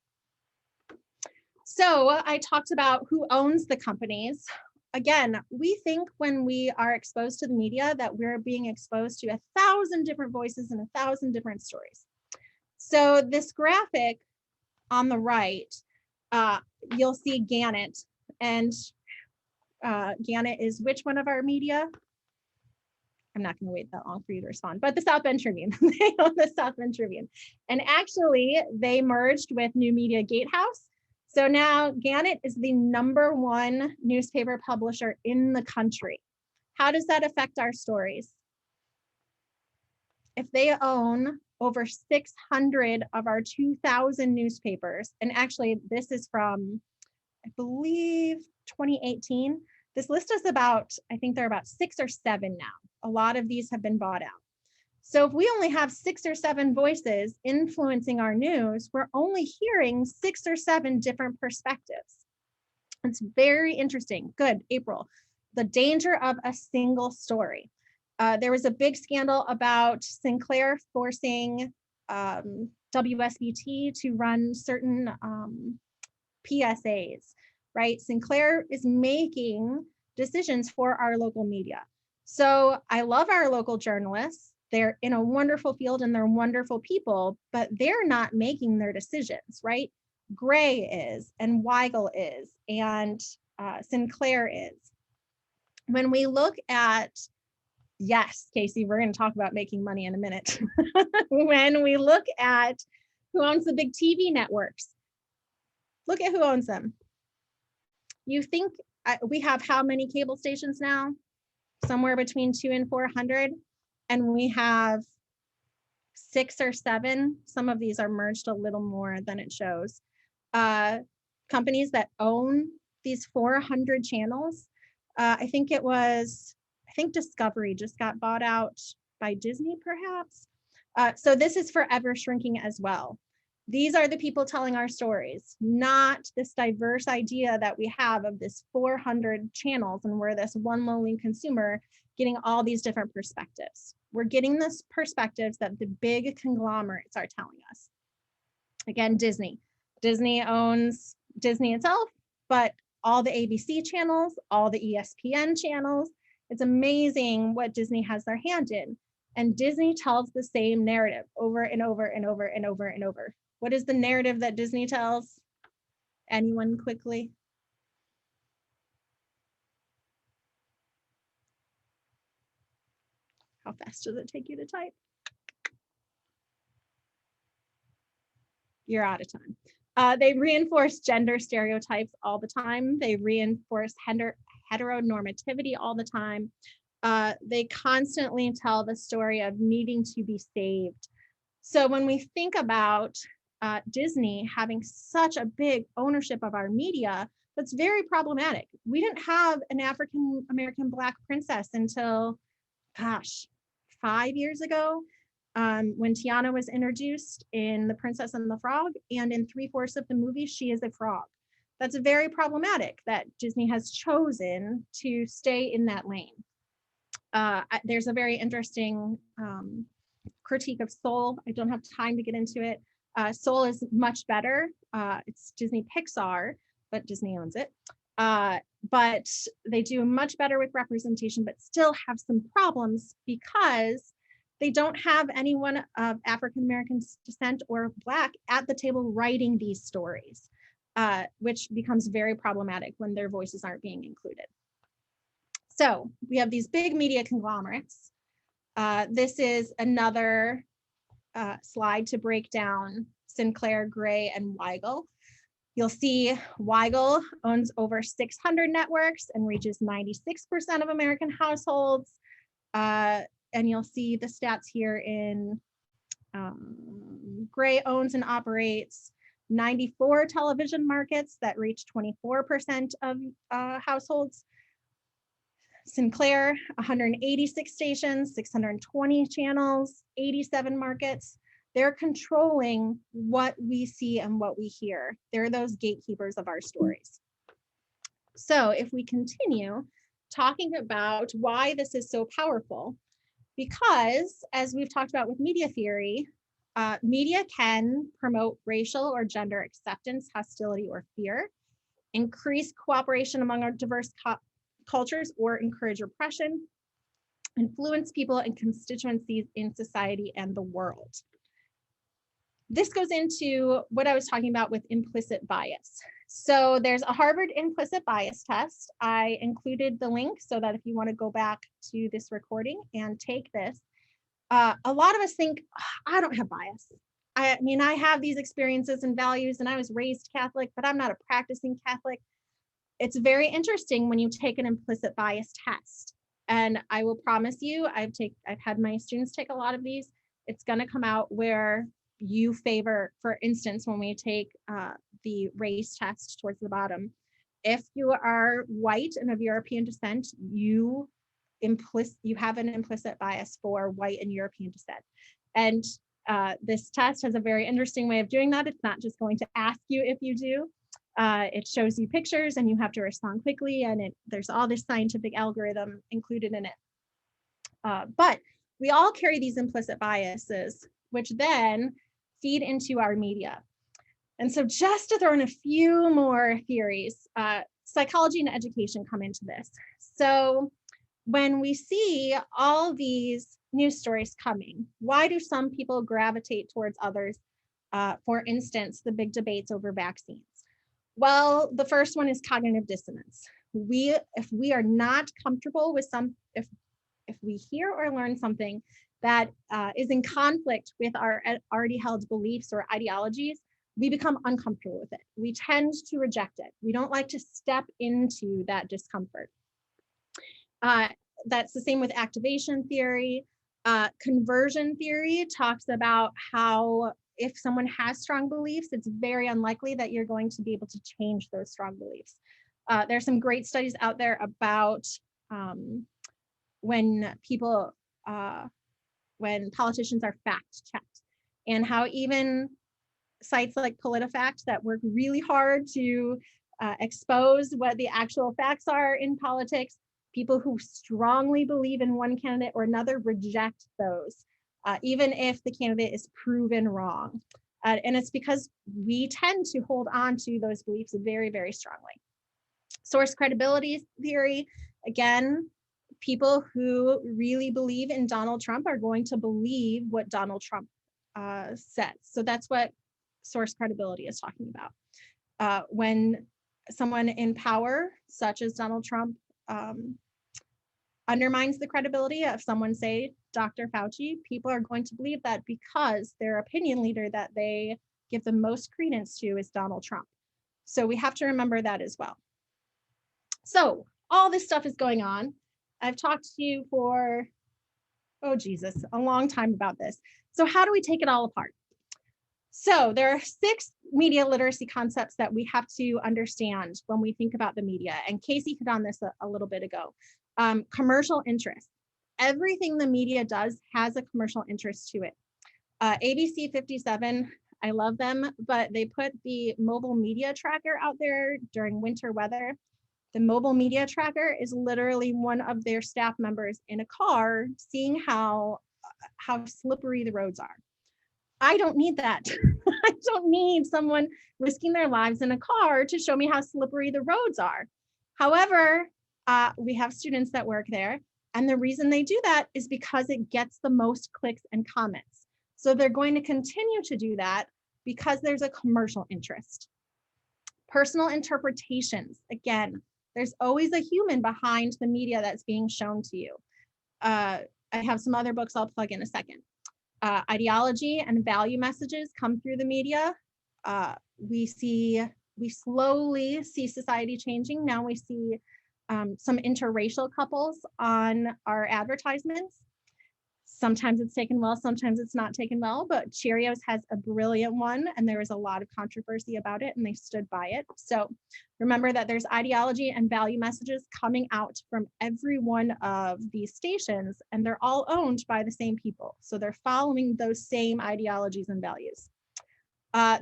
So I talked about who owns the companies. Again, we think when we are exposed to the media that we're being exposed to 1,000 different voices and 1,000 different stories. So this graphic on the right, you'll see Gannett, and Gannett is which one of our media? I'm not going to wait that long for you to respond, but the South Bend Tribune. They own the South Bend Tribune. And actually, they merged with New Media Gatehouse. So now Gannett is the #1 newspaper publisher in the country. How does that affect our stories? if they own over 600 of our 2,000 newspapers, and actually this is from, I believe, 2018. This list is about, I think they're about 6 or 7 now. A lot of these have been bought out. So if we only have 6 or 7 voices influencing our news, we're only hearing 6 or 7 different perspectives. It's very interesting. Good, April. The danger of a single story. There was a big scandal about Sinclair forcing WSBT to run certain PSAs, right? Sinclair is making decisions for our local media. So I love our local journalists. They're in a wonderful field and they're wonderful people, but they're not making their decisions, right? Gray is, and Weigel is, and Sinclair is. When we look at, yes, Casey, we're going to talk about making money in a minute. When we look at who owns the big TV networks, look at who owns them. You think we have how many cable stations now? Somewhere between 200 and 400. And we have 6 or 7. Some of these are merged a little more than it shows. Companies that own these 400 channels. I think Discovery just got bought out by Disney, perhaps. So this is forever shrinking as well. These are the people telling our stories, not this diverse idea that we have of this 400 channels and we're this one lonely consumer getting all these different perspectives. We're getting this perspectives that the big conglomerates are telling us. Again, Disney. Disney owns Disney itself, but all the ABC channels, all the ESPN channels. It's amazing what Disney has their hand in. And Disney tells the same narrative over and over and over and over and over. What is the narrative that Disney tells? Anyone quickly? How fast does it take you to type? You're out of time. They reinforce gender stereotypes all the time. They reinforce heteronormativity all the time. They constantly tell the story of needing to be saved. So when we think about Disney having such a big ownership of our media, that's very problematic. We didn't have an African American Black princess until, gosh, 5 years ago, when Tiana was introduced in The Princess and the Frog, and in 3/4 of the movie, she is a frog. That's very problematic that Disney has chosen to stay in that lane. There's a very interesting critique of Soul. I don't have time to get into it. Soul is much better. It's Disney Pixar, but Disney owns it. But they do much better with representation, but still have some problems because they don't have anyone of African American descent or Black at the table writing these stories, which becomes very problematic when their voices aren't being included. So we have these big media conglomerates. This is another slide to break down Sinclair, Gray, and Weigel. You'll see Weigel owns over 600 networks and reaches 96% of American households. And you'll see the stats here in Gray owns and operates 94 television markets that reach 24% of households. Sinclair, 186 stations, 620 channels, 87 markets. They're controlling what we see and what we hear. They're those gatekeepers of our stories. So if we continue talking about why this is so powerful, because as we've talked about with media theory, media can promote racial or gender acceptance, hostility, or fear, increase cooperation among our diverse cultures, or encourage repression, influence people and constituencies in society and the world. This goes into what I was talking about with implicit bias. So there's a Harvard implicit bias test. I included the link so that if you want to go back to this recording and take this, a lot of us think, I don't have bias. I mean, I have these experiences and values, and I was raised Catholic, but I'm not a practicing Catholic. It's very interesting when you take an implicit bias test. And I will promise you, I've had my students take a lot of these. It's going to come out where you favor, for instance, when we take the race test towards the bottom, if you are white and of European descent, you have an implicit bias for white and European descent. And this test has a very interesting way of doing that. It's not just going to ask you if you do. It shows you pictures and you have to respond quickly, and there's all this scientific algorithm included in it. But we all carry these implicit biases, which then feed into our media. And so just to throw in a few more theories, psychology and education come into this. So when we see all these news stories coming, why do some people gravitate towards others? For instance, the big debates over vaccines. Well, the first one is cognitive dissonance. If we are not comfortable with if we hear or learn something that is in conflict with our already held beliefs or ideologies, we become uncomfortable with it. We tend to reject it. We don't like to step into that discomfort. That's the same with activation theory. Conversion theory talks about how if someone has strong beliefs, it's very unlikely that you're going to be able to change those strong beliefs. There's some great studies out there about when politicians are fact-checked, and how even sites like PolitiFact that work really hard to expose what the actual facts are in politics, people who strongly believe in one candidate or another reject those, even if the candidate is proven wrong. And it's because we tend to hold on to those beliefs very, very strongly. Source credibility theory, again, people who really believe in Donald Trump are going to believe what Donald Trump says. So that's what source credibility is talking about. When someone in power, such as Donald Trump, undermines the credibility of someone, say Dr. Fauci, people are going to believe that because their opinion leader that they give the most credence to is Donald Trump. So we have to remember that as well. So all this stuff is going on. I've talked to you for, oh Jesus, a long time about this. So how do we take it all apart? So there are 6 media literacy concepts that we have to understand when we think about the media. And Casey hit on this a little bit ago. Commercial interest. Everything the media does has a commercial interest to it. ABC 57, I love them, but they put the mobile media tracker out there during winter weather. The mobile media tracker is literally one of their staff members in a car seeing how slippery the roads are. I don't need that. I don't need someone risking their lives in a car to show me how slippery the roads are. However, we have students that work there, and the reason they do that is because it gets the most clicks and comments. So they're going to continue to do that because there's a commercial interest. Personal interpretations, again, there's always a human behind the media that's being shown to you. I have some other books I'll plug in a second. Ideology and value messages come through the media. We slowly see society changing. Now we see some interracial couples on our advertisements. Sometimes it's taken well, sometimes it's not taken well, but Cheerios has a brilliant one, and there was a lot of controversy about it, and they stood by it. So remember that there's ideology and value messages coming out from every one of these stations, and they're all owned by the same people. So they're following those same ideologies and values.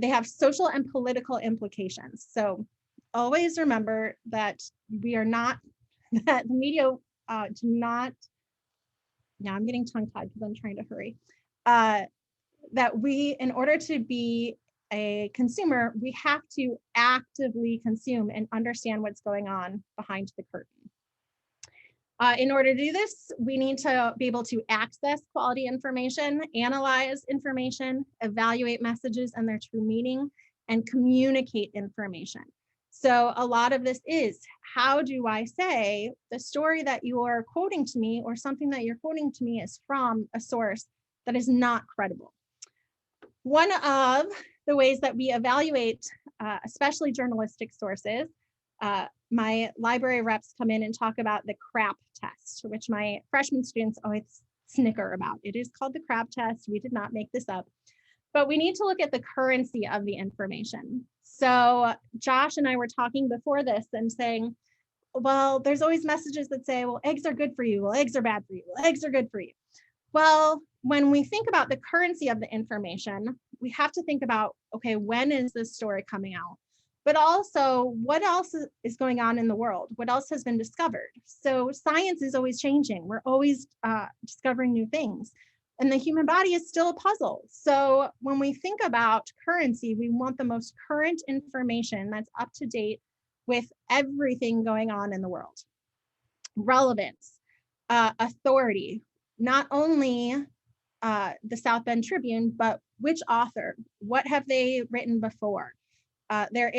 They have social and political implications. So always remember that we are not, that the media do not, now I'm getting tongue-tied because I'm trying to hurry, that we, in order to be a consumer, we have to actively consume and understand what's going on behind the curtain. In order to do this, we need to be able to access quality information, analyze information, evaluate messages and their true meaning, and communicate information. So a lot of this is, how do I say the story that you are quoting to me or something that you're quoting to me is from a source that is not credible? One of the ways that we evaluate, especially journalistic sources, my library reps come in and talk about the CRAP test, which my freshman students always snicker about. It is called the crab test. We did not make this up, but we need to look at the currency of the information. So Josh and I were talking before this and saying, well, there's always messages that say, well, eggs are good for you. Well, eggs are bad for you. Well, eggs are good for you. Well, when we think about the currency of the information, we have to think about, okay, when is this story coming out? But also, what else is going on in the world? What else has been discovered? So science is always changing. We're always discovering new things. And the human body is still a puzzle. So when we think about currency, we want the most current information that's up to date with everything going on in the world. Relevance, authority, not only the South Bend Tribune, but which author, what have they written before? There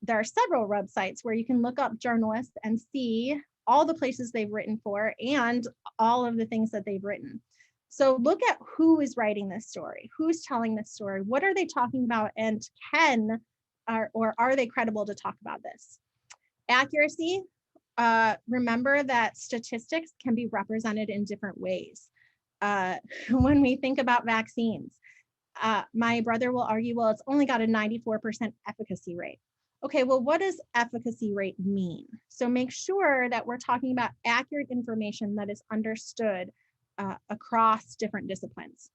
are several websites where you can look up journalists and see all the places they've written for and all of the things that they've written. So look at who is writing this story, who's telling this story, what are they talking about, and or are they credible to talk about this? Accuracy, remember that statistics can be represented in different ways. When we think about vaccines, my brother will argue, well, it's only got a 94% efficacy rate. Okay, well, what does efficacy rate mean? So make sure that we're talking about accurate information that is understood across different disciplines.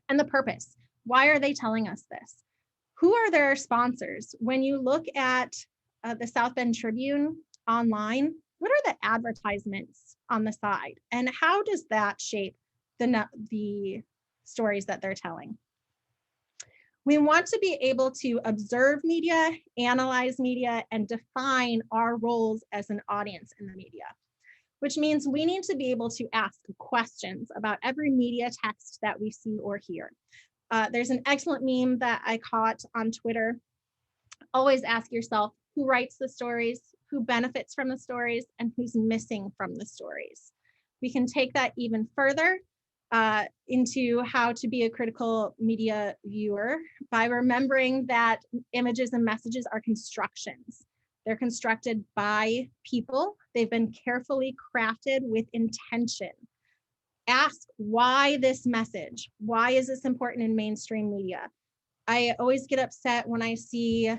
And the purpose, why are they telling us this? Who are their sponsors? When you look at the South Bend Tribune online, what are the advertisements on the side? And how does that shape the stories that they're telling? We want to be able to observe media, analyze media, and define our roles as an audience in the media, which means we need to be able to ask questions about every media text that we see or hear. There's an excellent meme that I caught on Twitter. Always ask yourself, who writes the stories, who benefits from the stories, and who's missing from the stories. We can take that even further into how to be a critical media viewer by remembering that images and messages are constructions. They're constructed by people. They've been carefully crafted with intention. Ask why this message? Why is this important in mainstream media? I always get upset when I see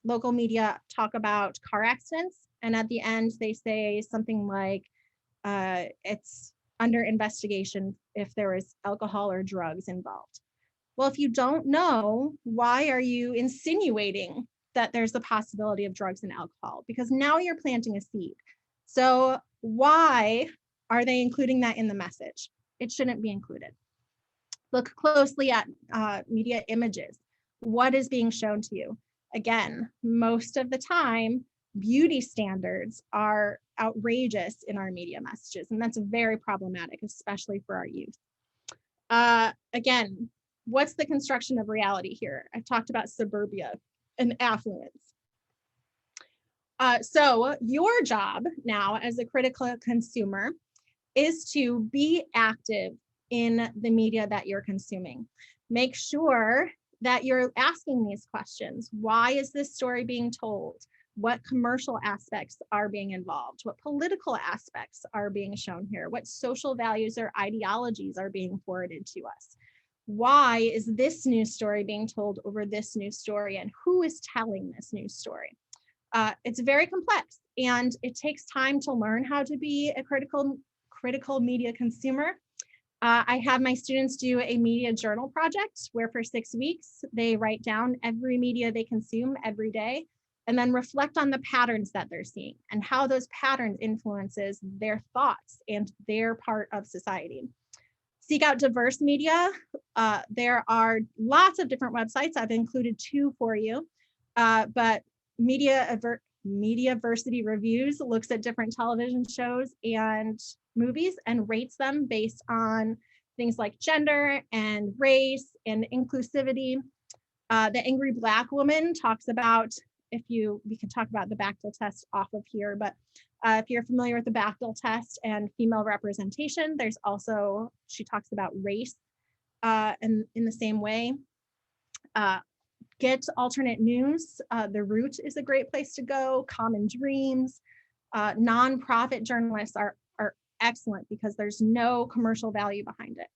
local media talk about car accidents, and at the end they say something like, it's under investigation if there is alcohol or drugs involved. Well, if you don't know, why are you insinuating that there's the possibility of drugs and alcohol? Because now you're planting a seed. So why are they including that in the message? It shouldn't be included. Look closely at media images. What is being shown to you? Again, most of the time, beauty standards are outrageous in our media messages, and that's very problematic, especially for our youth. Again, what's the construction of reality here? I've talked about suburbia and affluence. So your job now as a critical consumer is to be active in the media that you're consuming. Make sure that you're asking these questions. Why is this story being told? What commercial aspects are being involved? What political aspects are being shown here? What social values or ideologies are being forwarded to us? Why is this news story being told over this news story, and who is telling this news story? It's very complex, and it takes time to learn how to be a critical media consumer. I have my students do a media journal project where for 6 weeks, they write down every media they consume every day, and then reflect on the patterns that they're seeing and how those patterns influences their thoughts and their part of society. Seek out diverse media. There are lots of different websites. I've included 2 for you, but Mediaversity Reviews looks at different television shows and movies and rates them based on things like gender and race and inclusivity. The Angry Black Woman talks about, we can talk about the Bechdel test off of here, but if you're familiar with the Bechdel test and female representation, there's also, she talks about race and in the same way. Get alternate news. The Root is a great place to go. Common Dreams. Nonprofit journalists are excellent because there's no commercial value behind it.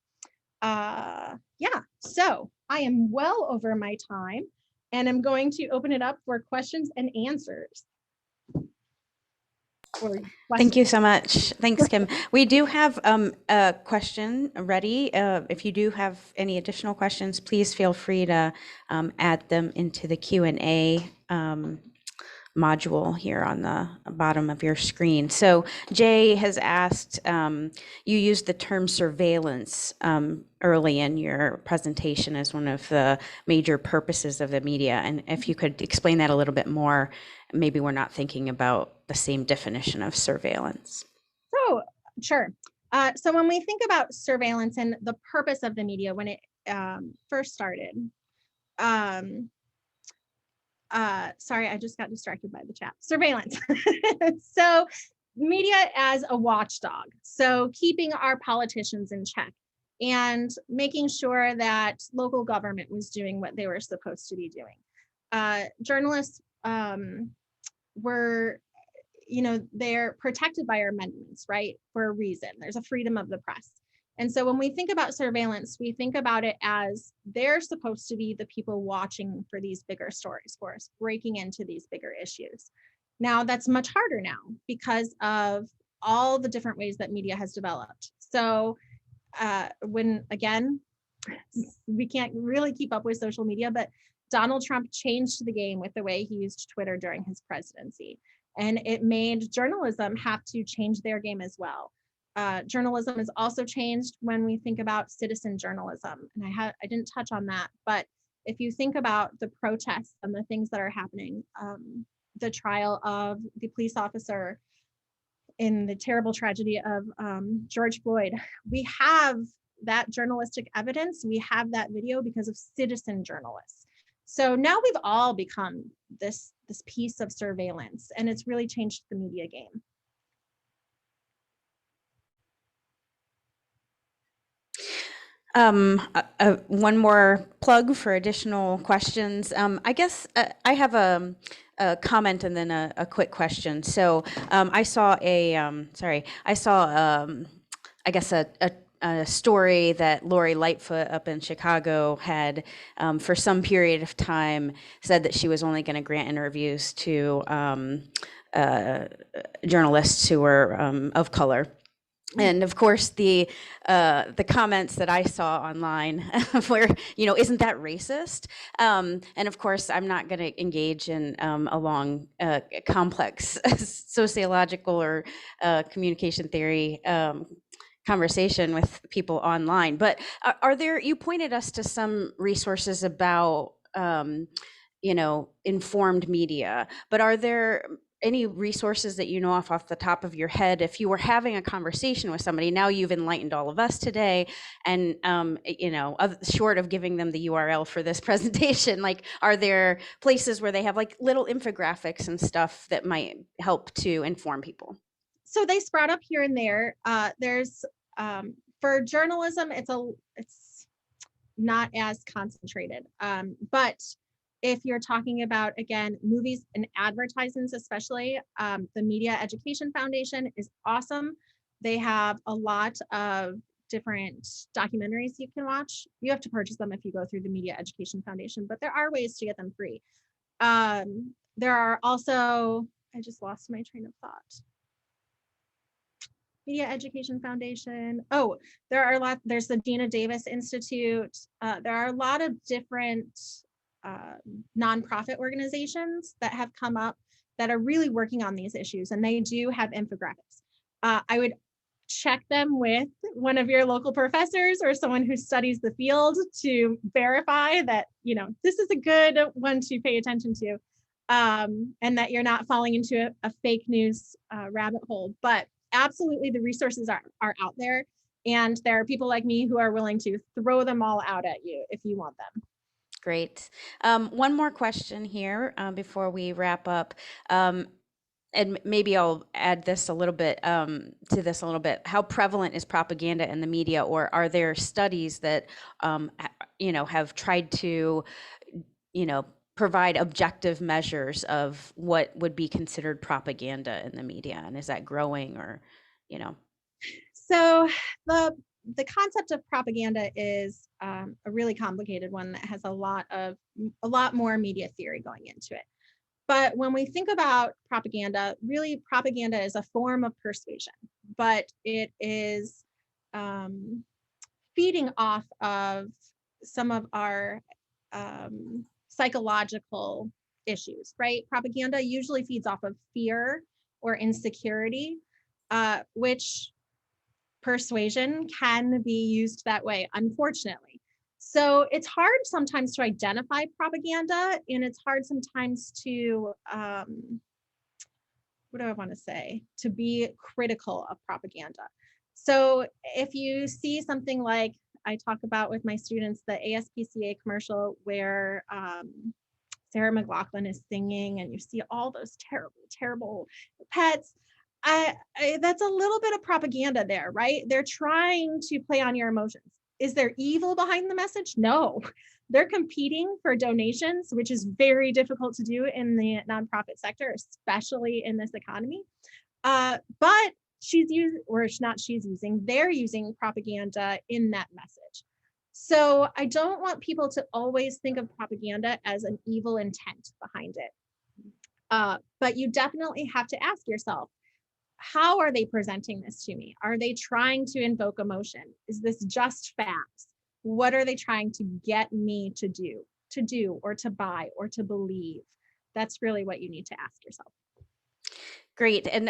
Yeah, so I am well over my time and I'm going to open it up for questions and answers. Thank you so much. Thanks, Kim. We do have a question ready. If you do have any additional questions, please feel free to add them into the Q&A module here on the bottom of your screen. So Jay has asked, you used the term surveillance early in your presentation as one of the major purposes of the media. And if you could explain that a little bit more, maybe we're not thinking about the same definition of surveillance. So, sure. So when we think about surveillance and the purpose of the media when it first started, sorry, I just got distracted by the chat. Surveillance. So media as a watchdog. So keeping our politicians in check and making sure that local government was doing what they were supposed to be doing. Journalists were, they're protected by our amendments, right? For a reason. There's a freedom of the press. And so when we think about surveillance, we think about it as they're supposed to be the people watching for these bigger stories for us, breaking into these bigger issues. Now, that's much harder now because of all the different ways that media has developed. So when, again, we can't really keep up with social media, but Donald Trump changed the game with the way he used Twitter during his presidency. And it made journalism have to change their game as well. Journalism has also changed when we think about citizen journalism. And I didn't touch on that, but if you think about the protests and the things that are happening, the trial of the police officer in the terrible tragedy of George Floyd, we have that journalistic evidence, we have that video because of citizen journalists. So now we've all become this piece of surveillance, and it's really changed the media game. One more plug for additional questions. I guess I have a comment and then a quick question. So I saw I guess a story that Lori Lightfoot up in Chicago had for some period of time said that she was only going to grant interviews to journalists who were of color. And of course, the comments that I saw online were, isn't that racist? And of course, I'm not going to engage in a long, complex sociological or communication theory conversation with people online. But you pointed us to some resources about, informed media, but are there any resources that you know off the top of your head, if you were having a conversation with somebody? Now you've enlightened all of us today, and short of giving them the URL for this presentation, like, are there places where they have like little infographics and stuff that might help to inform people? So they sprout up here and there. There's for journalism, it's not as concentrated, but if you're talking about, again, movies and advertisements, especially, the Media Education Foundation is awesome. They have a lot of different documentaries you can watch. You have to purchase them if you go through the Media Education Foundation, but there are ways to get them free. There are also, I just lost my train of thought. Media Education Foundation. Oh, there's the Gina Davis Institute. There are a lot of different nonprofit organizations that have come up that are really working on these issues, and they do have infographics. I would check them with one of your local professors or someone who studies the field to verify that, this is a good one to pay attention to, and that you're not falling into a fake news rabbit hole. But absolutely, the resources are out there, and there are people like me who are willing to throw them all out at you if you want them. Great. One more question here before we wrap up. And maybe I'll add this a little bit to this a little bit. How prevalent is propaganda in the media, or are there studies that have tried to provide objective measures of what would be considered propaganda in the media, and is that growing, or So the concept of propaganda is a really complicated one that has a lot more media theory going into it. But when we think about propaganda, really propaganda is a form of persuasion, but it is feeding off of some of our psychological issues, right? Propaganda usually feeds off of fear or insecurity, which persuasion can be used that way, unfortunately. So it's hard sometimes to identify propaganda, and it's hard sometimes to, what do I want to say? To be critical of propaganda. So if you see something like I talk about with my students, the ASPCA commercial where Sarah McLachlan is singing, and you see all those terrible, terrible pets. That's a little bit of propaganda there, right? They're trying to play on your emotions. Is there evil behind the message? No. They're competing for donations, which is very difficult to do in the nonprofit sector, especially in this economy. But they're using propaganda in that message. So I don't want people to always think of propaganda as an evil intent behind it. But you definitely have to ask yourself, how are they presenting this to me? Are they trying to invoke emotion? Is this just facts? What are they trying to get me to do or to buy or to believe? That's really what you need to ask yourself. Great. And,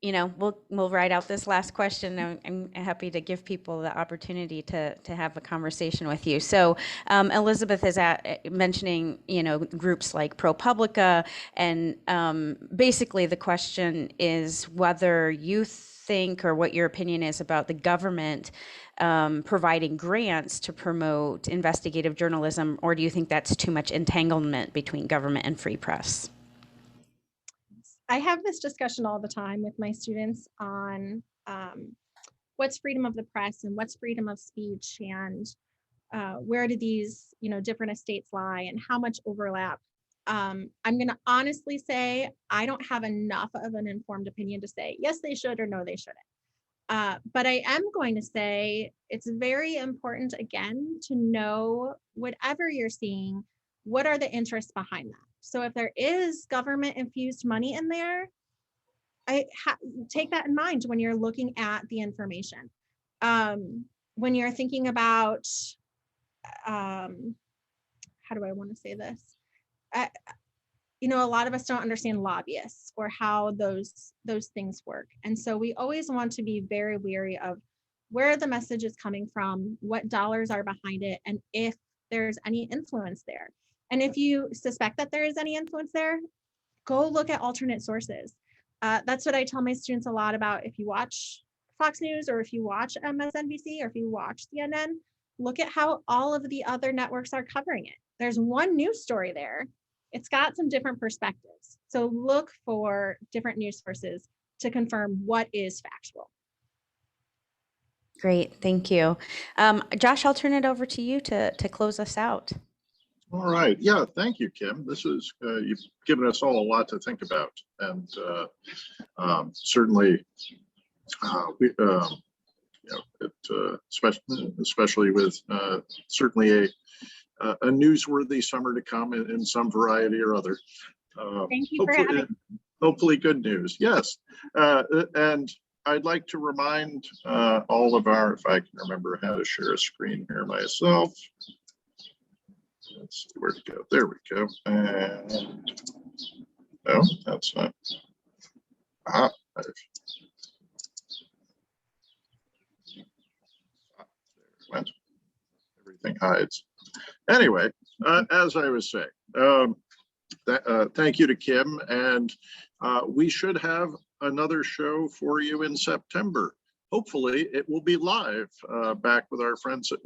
we'll write out this last question. I'm happy to give people the opportunity to have a conversation with you. So Elizabeth is mentioning, groups like ProPublica, and basically the question is whether you think, or what your opinion is about the government providing grants to promote investigative journalism, or do you think that's too much entanglement between government and free press? I have this discussion all the time with my students on what's freedom of the press and what's freedom of speech, and where do these different estates lie and how much overlap. I'm going to honestly say I don't have enough of an informed opinion to say yes they should or no they shouldn't. But I am going to say it's very important, again, to know whatever you're seeing, what are the interests behind that? So if there is government infused money in there, take that in mind when you're looking at the information. When you're thinking about, how do I want to say this? A lot of us don't understand lobbyists or how those things work. And so we always want to be very wary of where the message is coming from, what dollars are behind it, and if there's any influence there. And if you suspect that there is any influence there, go look at alternate sources. That's what I tell my students a lot about. If you watch Fox News, or if you watch MSNBC, or if you watch CNN, look at how all of the other networks are covering it. There's one news story there. It's got some different perspectives. So look for different news sources to confirm what is factual. Great, thank you. Josh, I'll turn it over to you to close us out. All right. Yeah, thank you, Kim. This is, you've given us all a lot to think about. And certainly, especially with certainly a newsworthy summer to come in some variety or other. Thank you for having me. Hopefully good news. Yes. And I'd like to remind all of our, if I can remember how to share a screen here myself. Let's see where to go. There we go. And no, that's not. Went. Everything hides. Anyway, as I was saying, thank you to Kim, and we should have another show for you in September. Hopefully it will be live back with our friends at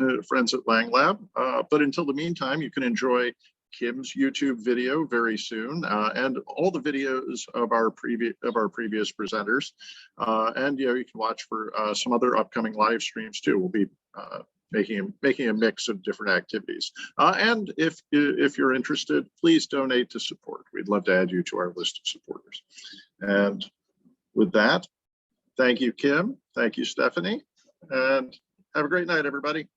Lang Lab. But until the meantime, you can enjoy Kim's YouTube video very soon, and all the videos of our previous presenters. And you can watch for some other upcoming live streams too. We'll be making a mix of different activities. And if you're interested, please donate to support. We'd love to add you to our list of supporters. And with that, Thank you, Kim. Thank you, Stephanie. And have a great night, everybody.